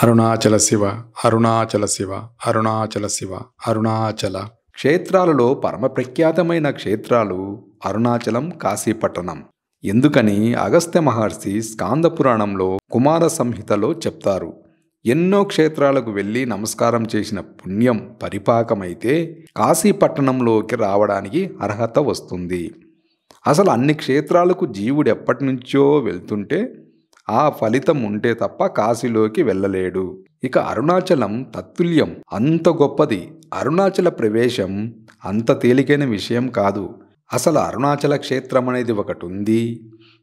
అరుణాచల శివ అరుణాచల శివ అరుణాచల శివ అరుణాచల. క్షేత్రాలలో పరమ ప్రఖ్యాతమైన క్షేత్రాలు అరుణాచలం, కాశీపట్టణం. ఎందుకని అగస్త్య మహర్షి స్కాంద పురాణంలో కుమార సంహితలో చెప్తారు. ఎన్నో క్షేత్రాలకు వెళ్ళి నమస్కారం చేసిన పుణ్యం పరిపాకమైతే కాశీపట్టణంలోకి రావడానికి అర్హత వస్తుంది. అసలు అన్ని క్షేత్రాలకు జీవుడు ఎప్పటి నుంచో వెళ్తుంటే ఆ ఫలితం ఉంటే తప్ప కాశీలోకి వెళ్ళలేడు. ఇక అరుణాచలం తత్తుల్యం, అంత గొప్పది. అరుణాచల ప్రవేశం అంత తేలికైన విషయం కాదు. అసలు అరుణాచల క్షేత్రం అనేది ఒకటి ఉంది,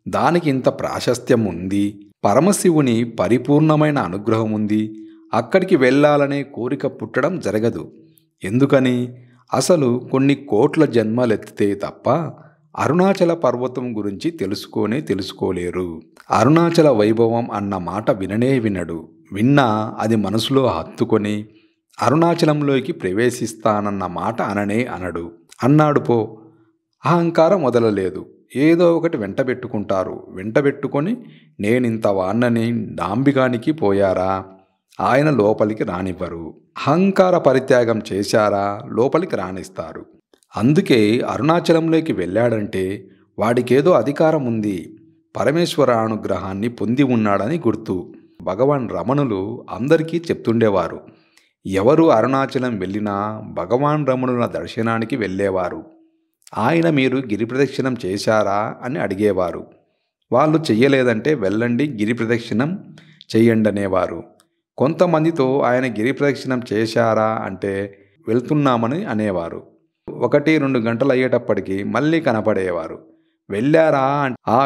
దానికి ఇంత ప్రాశస్త్యం ఉంది, పరమశివుని పరిపూర్ణమైన అనుగ్రహం ఉంది. అక్కడికి వెళ్ళాలనే కోరిక పుట్టడం జరగదు. ఎందుకని? అసలు కొన్ని కోట్ల జన్మలెత్తితే తప్ప అరుణాచల పర్వతం గురించి తెలుసుకోలేరు. అరుణాచల వైభవం అన్న మాట విననే వినడు. విన్నా అది మనసులో హత్తుకొని అరుణాచలంలోకి ప్రవేశిస్తానన్న మాట అనడు. అన్నాడు పో, అహంకారం వదలలేదు. ఏదో ఒకటి వెంటబెట్టుకొని నేనింత వాన్నని డాంబికానికి పోయారా, ఆయన లోపలికి రానివ్వరు. అహంకార పరిత్యాగం చేశారా, లోపలికి రానిస్తారు. అందుకే అరుణాచలంలోకి వెళ్ళాడంటే వాడికేదో అధికారం ఉంది, పరమేశ్వర అనుగ్రహాన్ని పొంది ఉన్నాడని గుర్తు. భగవాన్ రమణులు అందరికీ చెప్తుండేవారు, ఎవరు అరుణాచలం వెళ్ళినా భగవాన్ రమణుల దర్శనానికి వెళ్ళేవారు. ఆయన మీరు గిరి ప్రదక్షిణం చేశారా అని అడిగేవారు. వాళ్ళు చెయ్యలేదంటే వెళ్ళండి గిరి ప్రదక్షిణం చెయ్యండి అనేవారు. కొంతమందితో ఆయన గిరి ప్రదక్షిణం చేశారా అంటే వెళ్తున్నామని అనేవారు. 1-2 గంటలు అయ్యేటప్పటికి మళ్ళీ కనపడేవారు. వెళ్ళారా?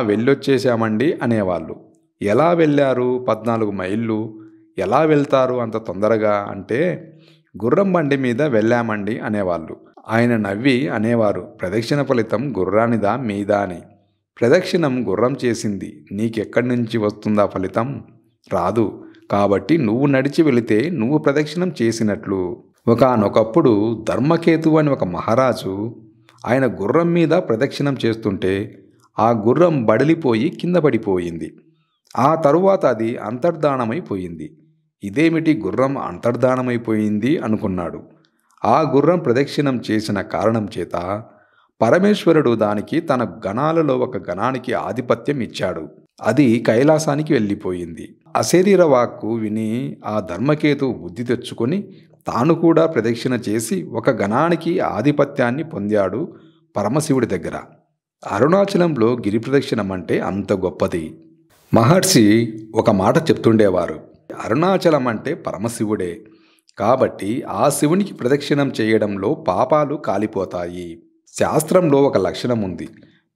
వెళ్ళొచ్చేసామండి అనేవాళ్ళు. ఎలా వెళ్ళారు? 14 మైళ్ళు. ఎలా వెళ్తారు అంత తొందరగా అంటే గుర్రం బండి మీద వెళ్ళామండి అనేవాళ్ళు. ఆయన నవ్వి అనేవారు, ప్రదక్షిణ ఫలితం గుర్రానిదా మీదా అని. ప్రదక్షిణం గుర్రం చేసింది, నీకెక్కడి నుంచి వస్తుందా ఫలితం? రాదు. కాబట్టి నువ్వు నడిచి వెళితే నువ్వు ప్రదక్షిణం చేసినట్లు. ఒకానొకప్పుడు ధర్మకేతు అని ఒక మహారాజు ఆయన గుర్రం మీద ప్రదక్షిణం చేస్తుంటే ఆ గుర్రం బడిలిపోయి కింద పడిపోయింది. ఆ తరువాత అది అంతర్ధానమైపోయింది. ఇదేమిటి గుర్రం అంతర్ధానమైపోయింది అనుకున్నాడు. ఆ గుర్రం ప్రదక్షిణం చేసిన కారణం చేత పరమేశ్వరుడు దానికి తన గణాలలో ఒక గణానికి ఆధిపత్యం ఇచ్చాడు. అది కైలాసానికి వెళ్ళిపోయింది. అశరీర వాక్కు విని ఆ ధర్మకేతు బుద్ధి తెచ్చుకొని తాను కూడా ప్రదక్షిణ చేసి ఒక గణానికి ఆధిపత్యాన్ని పొందాడు పరమశివుడి దగ్గర. అరుణాచలంలో గిరి ప్రదక్షిణం అంటే అంత గొప్పది. మహర్షి ఒక మాట చెప్తుండేవారు, అరుణాచలం అంటే పరమశివుడే కాబట్టి ఆ శివునికి ప్రదక్షిణం చేయడంలో పాపాలు కాలిపోతాయి. శాస్త్రంలో ఒక లక్షణం ఉంది,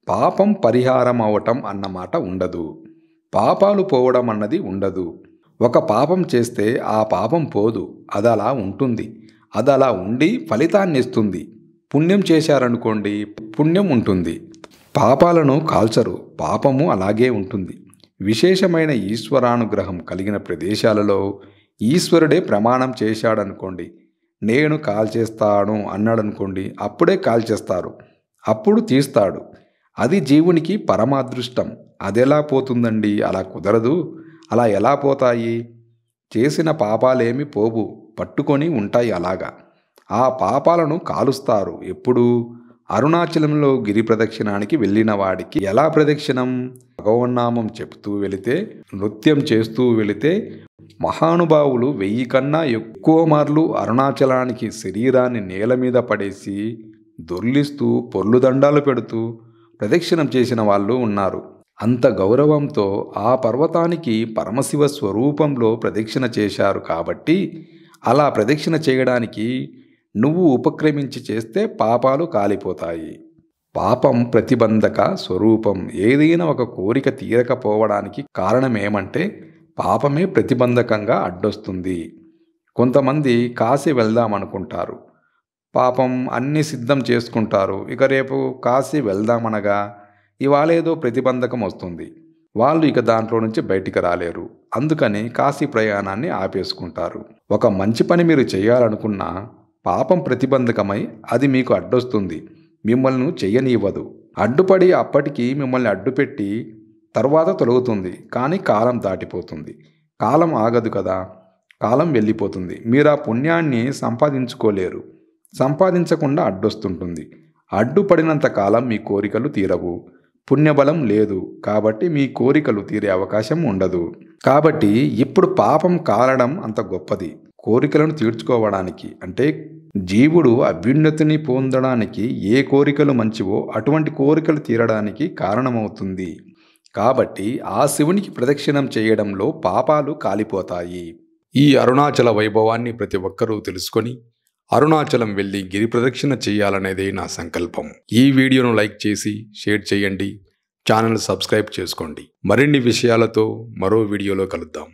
పాపం పరిహారం అవటం అన్నమాట ఉండదు, పాపాలు పోవడం అన్నది ఉండదు. ఒక పాపం చేస్తే ఆ పాపం పోదు, అదలా ఉంటుంది. అదలా ఉండి ఫలితాన్ని ఇస్తుంది. పుణ్యం చేశారనుకోండి, పుణ్యం ఉంటుంది. పాపాలను కాల్చరు, పాపము అలాగే ఉంటుంది. విశేషమైన ఈశ్వరానుగ్రహం కలిగిన ప్రదేశాలలో ఈశ్వరుడే ప్రమాణం చేశాడనుకోండి, నేను కాల్చేస్తాను అన్నాడనుకోండి, అప్పుడే కాల్చేస్తారు, అప్పుడు తీస్తాడు. అది జీవునికి పరమాదృష్టం. అదెలా పోతుందండి? అలా కుదరదు. అలా ఎలా పోతాయి? చేసిన పాపాలేమి పోవు, పట్టుకొని ఉంటాయి అలాగా. ఆ పాపాలను కాలుస్తారు. ఎప్పుడు? అరుణాచలంలో గిరి ప్రదక్షిణానికి వెళ్ళిన వాడికి. ఎలా ప్రదక్షిణం? భగవన్నామం చెప్తూ వెళితే, నృత్యం చేస్తూ వెళితే మహానుభావులు 1000 కన్నా ఎక్కువ మార్లు అరుణాచలానికి శరీరాన్ని నేల మీద పడేసి దొర్లిస్తూ పొర్లుదండాలు పెడుతూ ప్రదక్షిణం చేసిన వాళ్ళు ఉన్నారు. అంత గౌరవంతో ఆ పర్వతానికి పరమశివ స్వరూపంలో ప్రదక్షిణ చేశారు. కాబట్టి అలా ప్రదక్షిణ చేయడానికి నువ్వు ఉపక్రమించి చేస్తే పాపాలు కాలిపోతాయి. పాపం ప్రతిబంధక స్వరూపం. ఏదైనా ఒక కోరిక తీరకపోవడానికి కారణమేమంటే పాపమే ప్రతిబంధకంగా అడ్డొస్తుంది. కొంతమంది కాశీ వెళ్దామనుకుంటారు, పాపం అన్నీ సిద్ధం చేసుకుంటారు. ఇక రేపు కాశీ వెళ్దామనగా ఇవాళేదో ప్రతిబంధకం వస్తుంది. వాళ్ళు ఇక దాంట్లో నుంచి బయటికి రాలేరు. అందుకని కాశీ ప్రయాణాన్ని ఆపేసుకుంటారు. ఒక మంచి పని మీరు చేయాలనుకున్నా పాపం ప్రతిబంధకమై అది మీకు అడ్డొస్తుంది, మిమ్మల్ని చెయ్యనివ్వదు. అడ్డుపడి అప్పటికి మిమ్మల్ని అడ్డుపెట్టి తర్వాత తొలగుతుంది. కానీ కాలం దాటిపోతుంది. కాలం ఆగదు కదా. కాలం వెళ్ళిపోతుంది. మీరు ఆ పుణ్యాన్ని సంపాదించుకోలేరు. సంపాదించకుండా అడ్డొస్తుంటుంది. అడ్డుపడినంత కాలం మీ కోరికలు తీరవు. పుణ్యబలం లేదు కాబట్టి మీ కోరికలు తీరే అవకాశం ఉండదు. కాబట్టి ఇప్పుడు పాపం కాలడం అంత గొప్పది. కోరికలను తీర్చుకోవడానికి అంటే జీవుడు అభ్యున్నతిని పొందడానికి ఏ కోరికలు మంచివో అటువంటి కోరికలు తీరడానికి కారణమవుతుంది. కాబట్టి ఆ శివునికి ప్రదక్షిణం చేయడంలో పాపాలు కాలిపోతాయి. ఈ అరుణాచల వైభవాన్ని ప్రతి ఒక్కరూ తెలుసుకొని అరుణాచలం వెళ్ళి గిరి ప్రదక్షిణ చేయాలనేదే నా సంకల్పం. ఈ వీడియోను లైక్ చేసి షేర్ చేయండి. ఛానల్ సబ్స్క్రైబ్ చేసుకోండి. మరిన్ని విషయాలతో మరో వీడియోలో కలుద్దాం.